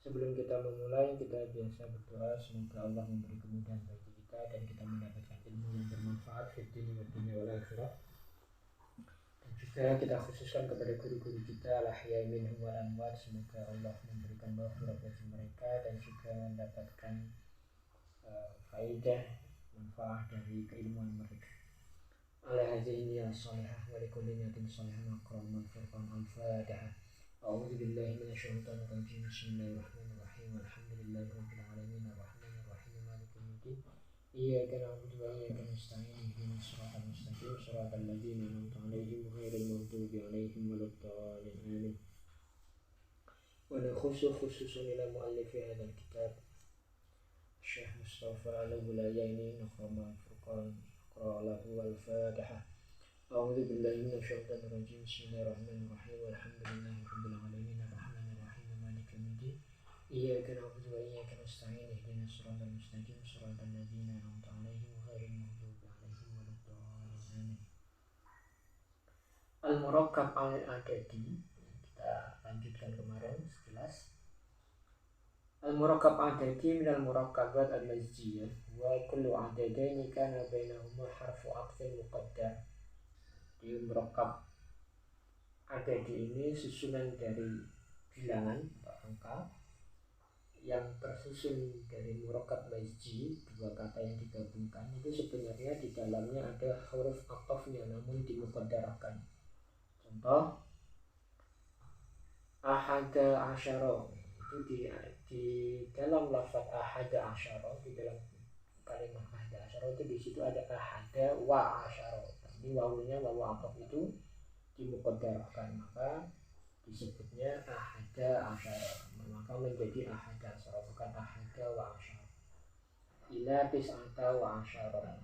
Sebelum kita memulai, kita biasa berdoa semoga Allah memberi kemudahan bagi kita dan kita mendapatkan ilmu yang bermanfaat di dunia wal akhirah. Dan juga kita khususkan kepada guru-guru kita al-ahya minhum wal amwat, semoga Allah memberikan maghfirah bagi mereka dan juga mendapatkan faedah manfaat dari keilmuan mereka. Ala hadhihi ya salihah wa likulli niyatin salihah maqam al-furqan al-fatihah. A'udzu billahi minasyaitonir rajim. Bismillahirrahmanirrahim. Alhamdulillahi rabbil alamin arrahmanir rahim maliki yaumiddin. Iyyaka na'budu wa iyyaka nasta'in ihdinas siratal mustaqim siratal ladzina an'amta 'alaihim ghairil maghdubi 'alaihim waladdallin. Amin. Wa khususan ila mu'allifi hadzal kitab Syekh Mustafa Al-Bulayaini Naqama Al-Furqan Lahu Al-Fatihah. A'udzu billahi minasyaitonir rajim. Bismillahirrahmanirrahim. Alhamdulillahi rabbil alamin arrahmanir rahim maliki yaumiddin. Iyyaka na'budu wa iyyaka nasta'in ihdinas siratal mustaqim siratal ladzina an'amta 'alaihim ghairil maghdubi 'alaihim waladdallin. Amin. Al-Murakkab al-Adadi, kita lanjutkan kemarin sekilas. Al-Murakkab adadi minal murakkabat al-mazjiyah wa kullu adadaini kana bainahuma harfu aqfin muqaddar. Di murakkab adadi ini susunan dari bilangan atau angka yang tersusun dari murakkab mazji, dua kata yang digabungkan. Itu sebenarnya di dalamnya ada huruf aqafnya namun dimuqaddarkan. Contoh ahada asyara, itu di dalam lafaz ahada asyara, di dalam kalimat ahada asyara itu di situ ada ahada wa asyara. Ini wawunya wawu aqaf itu dimuqaddarkan, maka disebutnya ahada asyara, maka menjadi ahada asyara, bukan ahada wa asyara. Ila tis'ata wa asyara,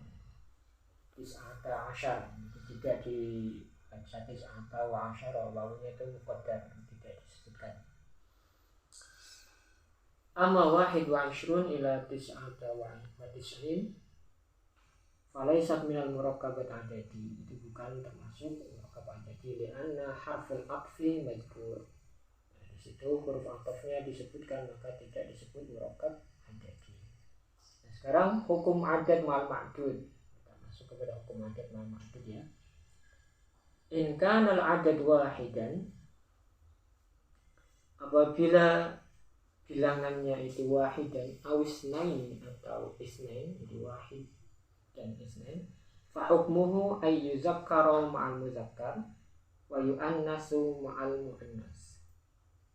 tis'ata asyara itu tidak dibaca tis'ata wa asyara, wawunya itu muqaddar, tidak disebutkan. Amma wahid wa ishrun ila tis'ata wa tis'in falaisat minal murakkabat adadi, itu bukan termasuk murakkab adadi li'anna harful aqfi mazkur. Di situ huruf aqafnya disebutkan, maka tidak disebut murakkab adadi. Nah, sekarang hukum adad ma'al ma'dud, kita masuk kepada hukum adad ma'al ma'dud ya. In kana al-adad wahidan, apabila bilangannya itu wahidan aw isnain atau isnain, jadi wahid dan isnain, fa hukmuhu ay yuzakkara ma'al muzakkar wa yu'annasu ma'al mu'annas,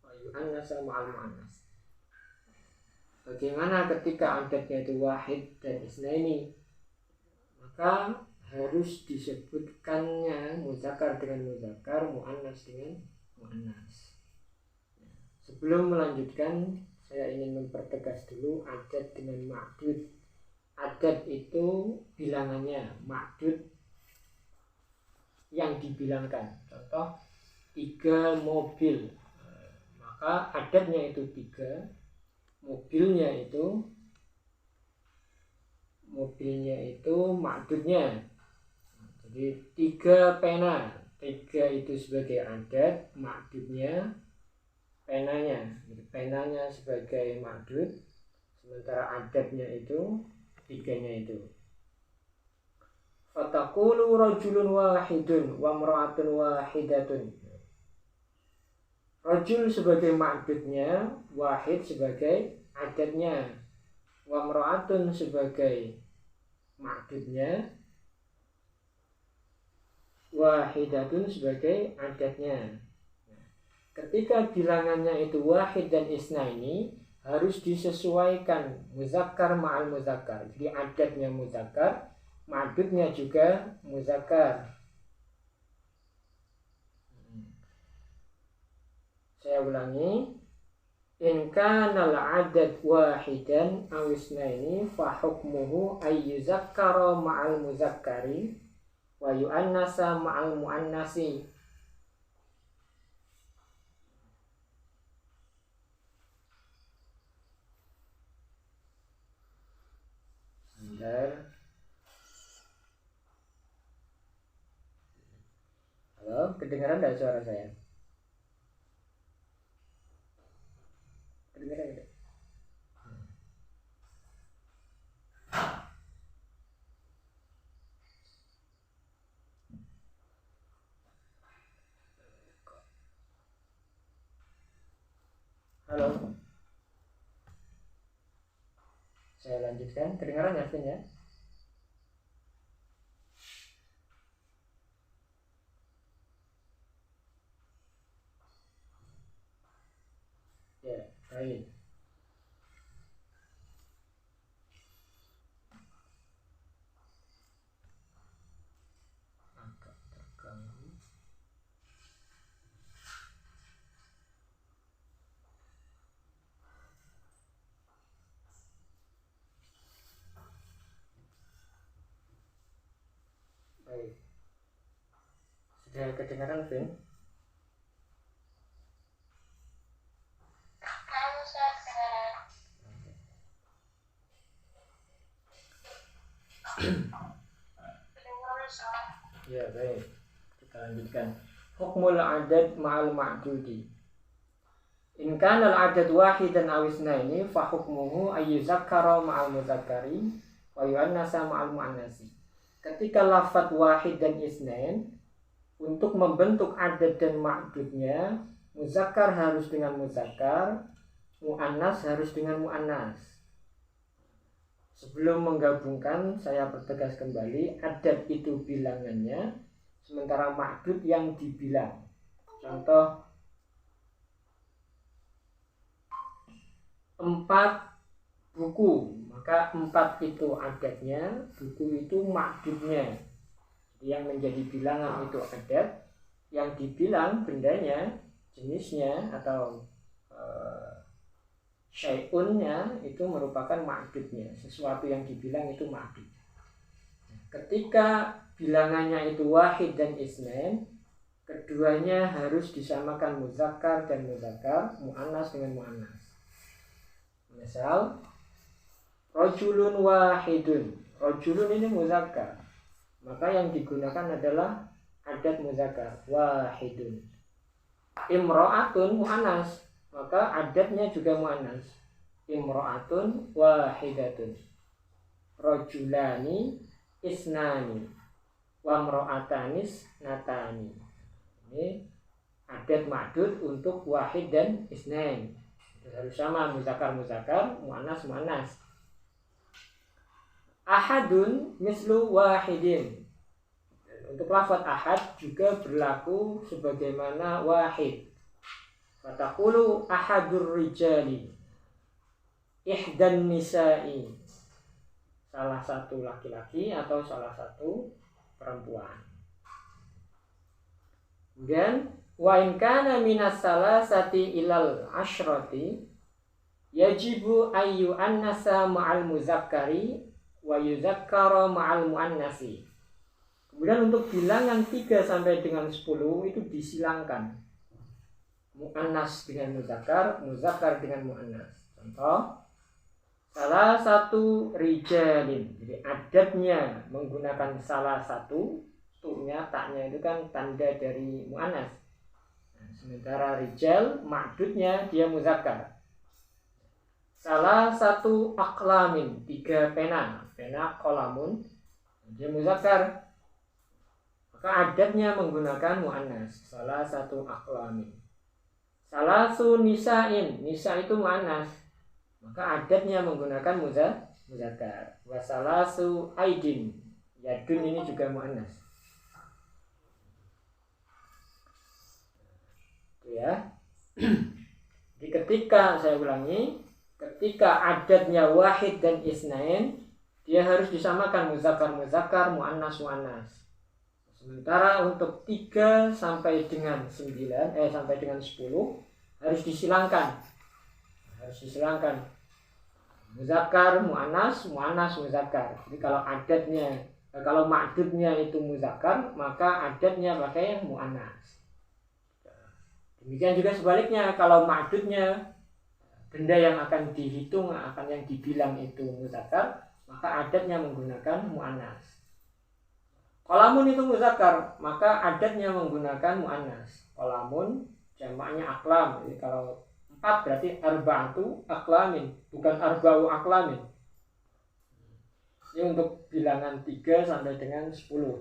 wa yu'annasa ma'al mu'annas. Bagaimana ketika adadnya itu wahid dan isnaini, maka harus disebutkannya muzakkar dengan muzakkar, mu'annas dengan mu'annas. Sebelum melanjutkan, saya ingin mempertegas dulu adad dengan ma'dud. Adad itu bilangannya, ma'dud yang dibilangkan. Contoh 3 mobil, maka adadnya itu 3, mobilnya itu ma'dudnya. Jadi 3 pena, 3 itu sebagai adad, ma'dudnya penanya sebagai ma'dud, sementara adadnya itu 3-nya itu. Fataqulu rajulun wahidun wa imra'atun wahidatun. Rajul sebagai ma'dudnya, wahid sebagai adadnya, wa imra'atun sebagai ma'dudnya, wahidatun sebagai adadnya. Ketika bilangannya itu wahid dan isnaini, harus disesuaikan muzakkar ma'al muzakkar. Jadi adadnya muzakkar, ma'dudnya juga muzakkar. Saya ulangi. In kana al-adad wahidan aw isnaini fa hukmuhu ay yuzakkara ma'al muzakkari wa yu'annasa ma'al mu'annasi. Halo, kedengaran tidak suara saya? Kedengaran tidak? Halo. Saya lanjutkan. Kedengaran ya, Vin ya? Ya, baik. Agak terganggu. Baik. Sudah kedengaran, Vin? Ya, baik. Kita lanjutkan. Hukmul adad ma'al ma'dudi. In kana al-adad wahidan aw isnaini fa hukmuhu ayyuzakkara ma'al muzakkari wa yu'annasa ma'al mu'annasi. Ketika lafaz wahid dan isnain untuk membentuk adad dan ma'dudnya, muzakkar harus dengan muzakkar, mu'annas harus dengan mu'annas. Sebelum menggabungkan, saya pertegas kembali, adad itu bilangannya, sementara ma'dud yang dibilang. Contoh, 4 buku, maka 4 itu adadnya, buku itu ma'dudnya. Yang menjadi bilangan itu adad, yang dibilang bendanya, jenisnya atau syai'unnya itu merupakan ma'dudnya, sesuatu yang dibilang itu ma'dud. Ketika bilangannya itu wahid dan isnain, keduanya harus disamakan muzakkar dan muzakkar, mu'annas dengan mu'annas. Misal, rajulun wahidun. Rajulun ini muzakkar, maka yang digunakan adalah adad muzakkar, wahidun. Imra'atun mu'annas, maka adadnya juga mu'annas, imra'atun wahidatun. Rajulani isnani wa imra'atanis natani. Ini adad ma'dud untuk wahid dan isnain. Harus sama, muzakkar muzakkar, mu'annas mu'annas. Ahadun mislu wahidin. Untuk lafaz ahad juga berlaku sebagaimana wahid. Fataqulu ahadur rijali, ihdan nisa'i, salah satu laki-laki atau salah satu perempuan. Kemudian wa in kana minas salasati ilal asyrati yajibu ayyu annasa ma'al muzakkari wa yuzakkara ma'al muannasi. Kemudian untuk bilangan 3 sampai dengan 10 itu disilangkan. Mu'annas dengan muzakkar, muzakkar dengan mu'annas. Contoh, salah satu rijalin. Jadi adadnya menggunakan salah satu, tu'nya, taknya itu kan tanda dari mu'annas. Nah, sementara rijal, ma'dudnya dia muzakkar. Salah satu aqlamin, 3 pena, pena qalamun, dia muzakkar. Maka adadnya menggunakan mu'annas, salah satu aqlamin. Salasu nisa'in, nisa itu mu'annas, maka adadnya menggunakan muzakkar. Wasalasu aidin, yadun ini juga mu'annas. Itu ya. Jadi ketika, saya ulangi, ketika adadnya wahid dan isnain, dia harus disamakan muzakkar muzakkar, mu'annas mu'annas. Sementara untuk 3 sampai dengan 9 sampai dengan 10 harus disilangkan. Harus disilangkan. Muzakkar mu'annas, mu'annas muzakkar. Jadi kalau adadnya, kalau ma'dudnya itu muzakkar, maka adadnya pakai mu'annas. Demikian juga sebaliknya, kalau ma'dudnya, benda yang akan dihitung, akan yang dibilang itu muzakkar, maka adadnya menggunakan mu'annas. Qalamun itu muzakkar, maka adadnya menggunakan mu'annas. Qalamun jamaknya aqlam. Jadi kalau 4 berarti arba'atu aqlamin, bukan arba'u aqlamin. Ini untuk bilangan 3 sampai dengan 10.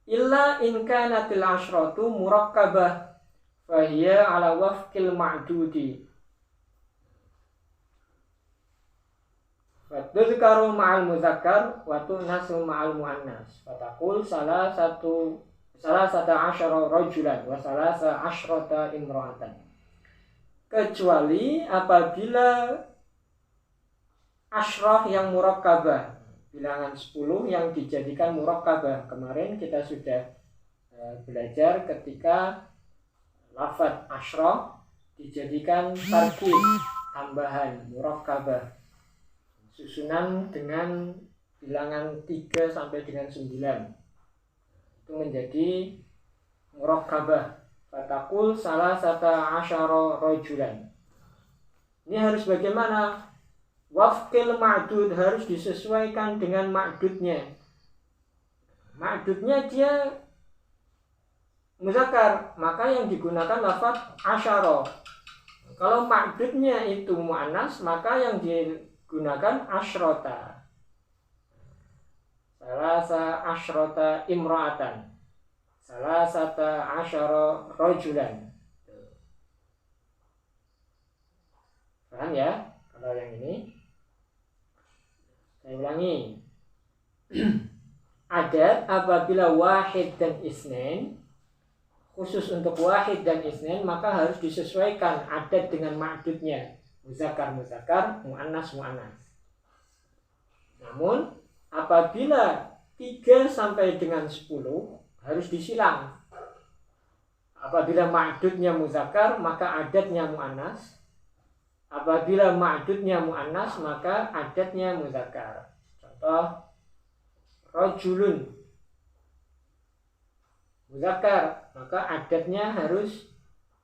Illa in kanatil asyratu murakkabah fahiya ala wafqil ma'dudi fatudhkaru ma'al muzakkar wa tunasu ma'al muannas fataqul salasata asyara rajulan wa salasa asyrata imra'atan, kecuali apabila asyrah yang murakkabah, bilangan 10 yang dijadikan murakkabah. Kemarin kita sudah belajar ketika lafadz asyrah dijadikan tarkib, tambahan murakkabah, susunan dengan bilangan 3 sampai dengan 9, itu menjadi murakkabah. Fatakul salasata asyara rajulan. Ini harus bagaimana? Wafqil ma'dud, harus disesuaikan dengan ma'dudnya. Ma'dudnya dia muzakkar, maka yang digunakan lafadz asyara. Kalau ma'dudnya itu muannas, maka yang digunakan asyrota. Salasa asyrota imra'atan, salasata asyara rajulan. Paham ya? Kalau yang ini saya ulangi. Adat apabila wahid dan isnain, khusus untuk wahid dan isnain, maka harus disesuaikan adat dengan ma'dudnya. Muzakkar, muannas. Namun apabila 3 sampai dengan 10 harus disilang. Apabila ma'dudnya muzakkar, maka adatnya muannas. Apabila ma'dudnya muannas, maka adatnya muzakkar. Contoh, rajulun muzakkar, maka adatnya harus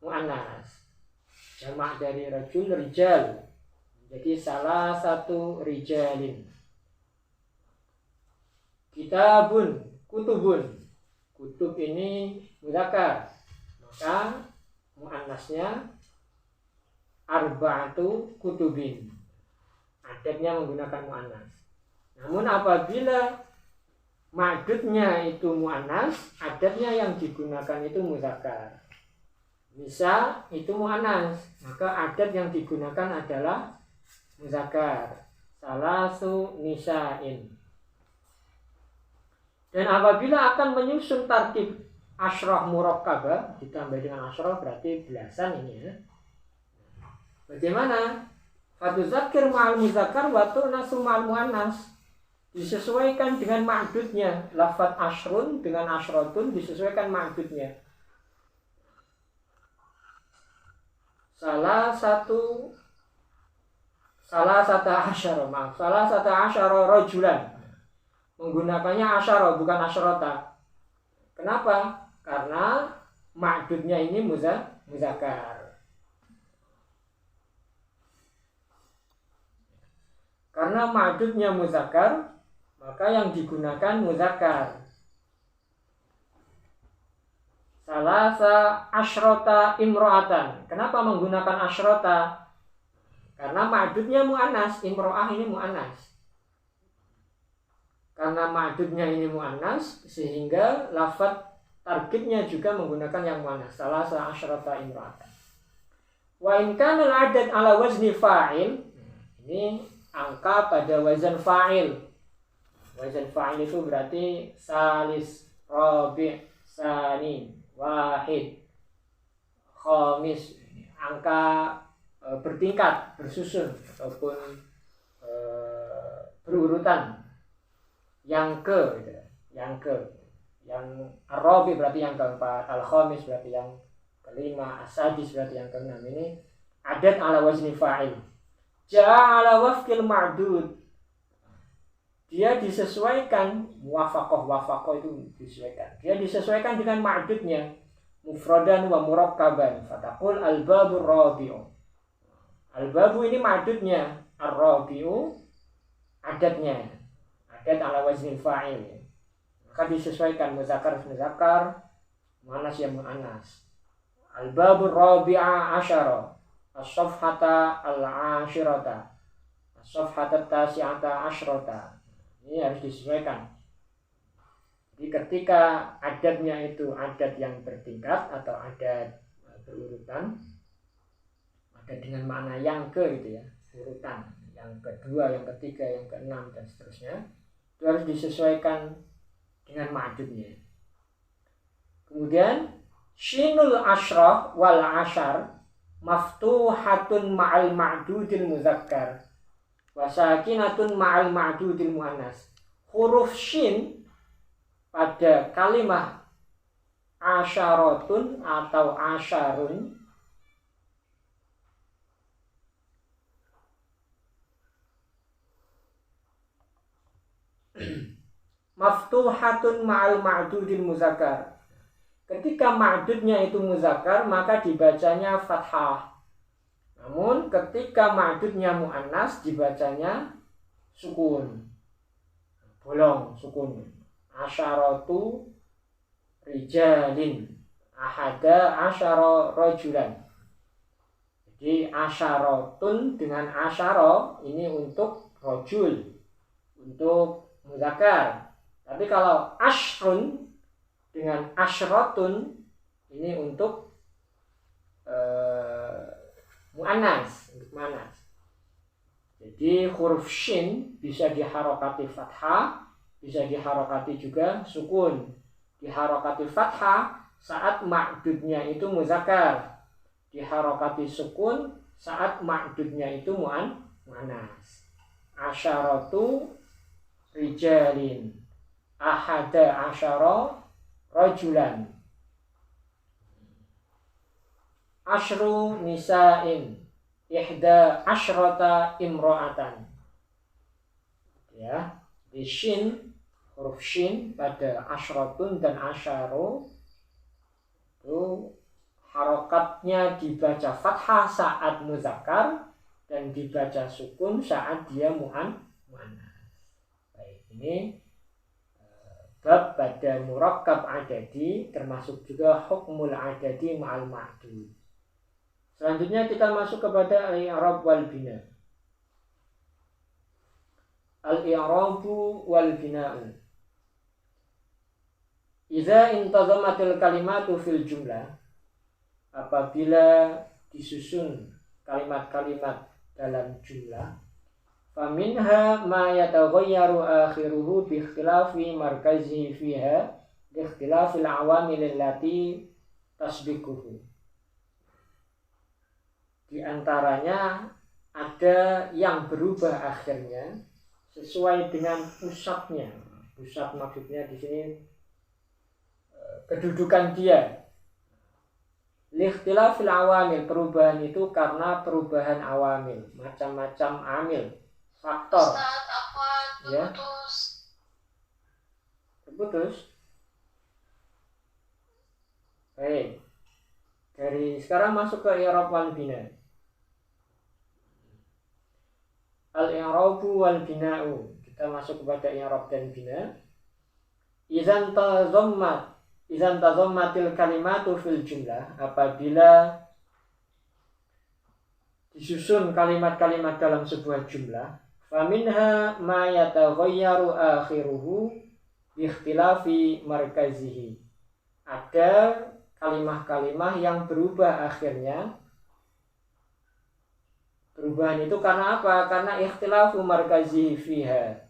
muannas. Jamak dari rajul rijal, jadi salah satu rijalin. Kitabun, kutubun, kutub ini muzakkar, maka muannasnya arba'atu kutubin, adatnya menggunakan muannas. Namun apabila ma'dudnya itu muannas, adatnya yang digunakan itu muzakkar. Nisa itu muannas, maka adat yang digunakan adalah muzakkar. Salasu nisa'in. Dan apabila akan menyusun tarkib asyrah murakkabah ditambah dengan asyrah, berarti belasan ini ya. Bagaimana? Fatuzakkir ma'al muzakkar wa tunasu ma'al muannas. Disesuaikan dengan ma'dudnya. Lafadz asyrun dengan asyratun disesuaikan ma'dudnya. Salah satu asyara rajulan, menggunakannya asyara bukan asyrata. Kenapa? Karena ma'dudnya ini muzakkar. Karena ma'dudnya muzakkar, maka yang digunakan muzakkar. Salasa asyrota imro'atan. Kenapa menggunakan asyrota? Karena ma'dudnya muannas, imro'ah ini muannas. Karena ma'dudnya ini muannas, sehingga lafadz tarkibnya juga menggunakan yang muannas. Salasa asyrota imro'atan. Wa in kana al-adad ala wazni fa'il. Ini angka pada wazan fa'il. Wazan fa'il itu berarti salis, rabi', sani, wahid, khamis, angka bertingkat, bersusun ataupun berurutan. Yang ar-rabi berarti yang keempat, al-khamis berarti yang kelima, as-sadis berarti yang keenam. Ini adat ala wazni fa'il. Ja'a ala wafqil ma'dud. Dia disesuaikan, wafaqah itu disesuaikan. Dia disesuaikan dengan ma'dudnya, mufradan wa murakkaban. Fataqul al-babur rabi'u. Al-babu ini ma'dudnya, ar-rabi'u adatnya. Adat ala wazni fa'il. Maka disesuaikan muzakkar, muannas ya muannas. Al-babur rabi'a asyara. As-safhata al-ashirata. As-safhata tasi'ata asyrata. Ini harus disesuaikan. Jadi ketika adatnya itu adat yang bertingkat atau adat berurutan, ada dengan makna yang ke gitu ya, urutan yang kedua, yang ketiga, yang keenam dan seterusnya, itu harus disesuaikan dengan ma'dudnya. Kemudian shinul asyrah wal ashar maftuhatun ma'al ma'dudil muzakkar wa sakinatun ma'al ma'dudil muannas. Huruf shin pada kalimat asyaratun atau asyarun maftuhatun ma'al ma'dudil muzakkar. Ketika ma'dudnya itu muzakkar maka dibacanya fathah. Namun ketika ma'dudnya muannas dibacanya sukun. Bolong sukun. Asyaratu rijalin, ahada asyara rajulan. Jadi asyaratun dengan asyara ini untuk rajul, untuk muzakkar. Tapi kalau ashrun dengan asyratun ini untuk muannas, untuk muannas. Jadi huruf shin bisa diharokati fathah, bisa diharokati juga sukun. Diharokati fathah saat ma'dudnya itu muzakkar, diharokati sukun saat ma'dudnya itu muannas. Asyaratu rijalin, ahada asyara rajulan, asyru nisa'in, ihda asyrata imro'atan. Ya, di shin, huruf shin pada asyratun dan asyaru itu harokatnya dibaca fathah saat muzakkar dan dibaca sukun saat dia muannas. Baik, ini bab pada murakkab adadi, termasuk juga hukmul adadi ma'al ma'dud. Selanjutnya kita masuk kepada al-i'rab wal bina. Al-i'rabu wal bina'u. Idza intazamatil kalimatu fil jumlah, apabila disusun kalimat-kalimat dalam jumlah, faminha ma yataghayyaru akhiruhu bi ikhtilafi markazihi fiha bi ikhtilafil awamil allati tasbiquhu. Di antaranya ada yang berubah akhirnya sesuai dengan pusatnya. Pusat maksudnya di sini kedudukan dia. Likhtilafil awamil, perubahan itu karena perubahan awamil, macam-macam amil, faktor. Ustaz, apa Ya. Terputus? Baik. Dari sekarang masuk ke i'rab wal bina. Al-i'rabu wal bina'u. Kita masuk kepada i'rab dan bina. Idzan tazammatil kalimatu fil jumlah, apabila disusun kalimat-kalimat dalam sebuah jumlah, faminha ma yataghayyaru akhiruhu bi ikhtilafi markazihi. Ada kalimah-kalimah yang berubah akhirnya. Perubahan itu karena apa? Karena ikhtilafu markazihi fiha.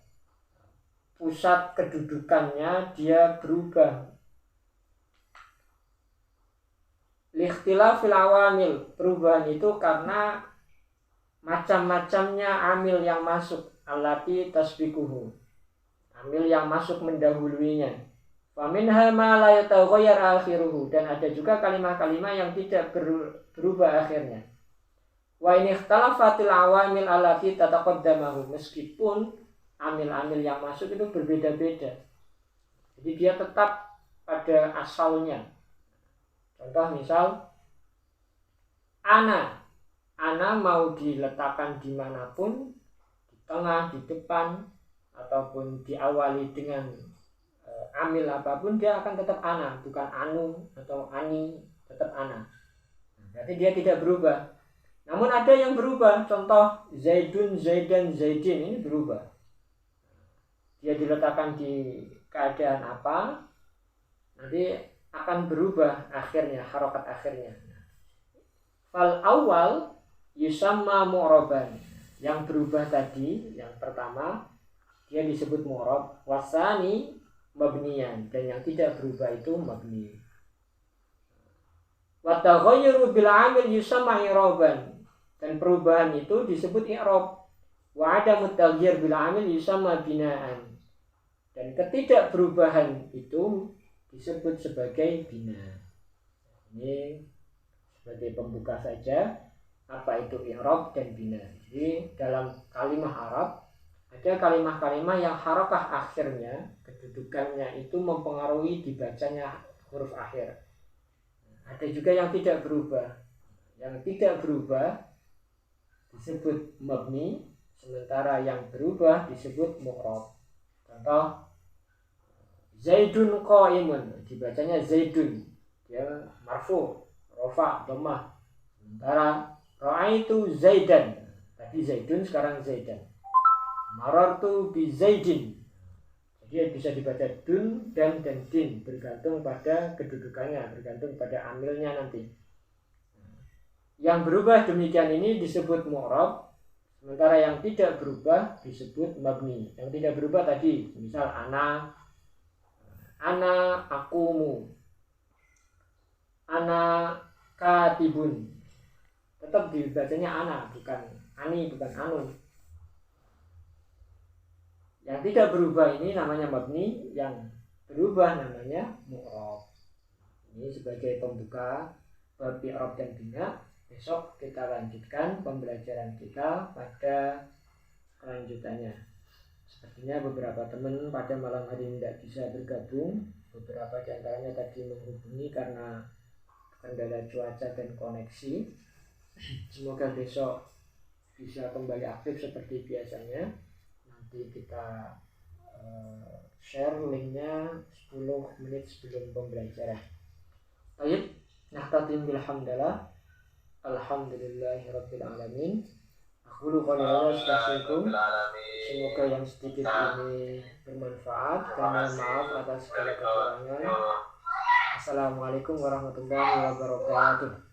Pusat kedudukannya dia berubah. Likhtilafil awamil, perubahan itu karena macam-macamnya amil yang masuk, allati tasbiquhu, amil yang masuk mendahuluinya. Faminha ma la yataghayyar akhiruhu, dan ada juga kalimat-kalimat yang tidak berubah akhirnya. Wa in ikhtalafatil awamil allati tataqaddamahu, meskipun amil-amil yang masuk itu berbeda-beda. Jadi dia tetap pada asalnya. Contoh misal ana mau diletakkan dimanapun, di tengah, di depan, ataupun diawali dengan amil apapun, dia akan tetap ana, bukan anu atau ani, tetap ana. Berarti dia tidak berubah. Namun ada yang berubah, contoh Zaidun, Zaidan, Zaidin, ini berubah. Dia diletakkan di keadaan apa, nanti akan berubah akhirnya, harokat akhirnya. Fal awal yusamma mu'raban. Yang berubah tadi, yang pertama dia disebut mu'rab, wasani mabniyan, dan yang tidak berubah itu mabni. Wa taghayyuru bil 'amil yusamma i'raban. Dan perubahan itu disebut i'rab. Wa 'adamu taghyir bil 'amil yusamma binaan. Dan ketidakberubahan itu disebut sebagai bina. Ini sebagai pembuka saja apa itu i'rab dan bina. Jadi dalam kalimah Arab ada kalimah-kalimah yang harakah akhirnya, kedudukannya itu mempengaruhi dibacanya huruf akhir. Ada juga yang tidak berubah. Yang tidak berubah disebut mabni, sementara yang berubah disebut mu'rab. Contoh, Zaidun qa'imun, dibacanya Zaidun, dia marfu, rofa, dhammah. Sementara ra'aitu Zaidan, tadi Zaidun sekarang Zaidan. Marartu bi Zaidin. Jadi bisa dibaca dun dan din, bergantung pada kedudukannya, bergantung pada amilnya nanti. Yang berubah demikian ini disebut mu'rab, sementara yang tidak berubah disebut mabni. Yang tidak berubah tadi, misal ana, akumu, ana katibun, tetap dibacanya ana, bukan ani, bukan anu. Yang tidak berubah ini namanya mabni, yang berubah namanya mu'rab. Ini sebagai pembuka bab i'rab dan bina. Besok kita lanjutkan pembelajaran kita pada kelanjutannya. Sepertinya beberapa teman pada malam hari ini tidak bisa bergabung. Beberapa di antaranya tadi menghubungi karena kendala cuaca dan koneksi. Semoga besok bisa kembali aktif seperti biasanya. Nanti kita share linknya 10 menit sebelum pembelajaran. Baik, nahtatim bilhamdalillah. Alhamdulillahirabbil alamin. Aku qouli astaghfirukum. Semoga yang sedikit ini bermanfaat dan mohon maaf atas segala kekurangan. Assalamualaikum warahmatullahi wabarakatuh.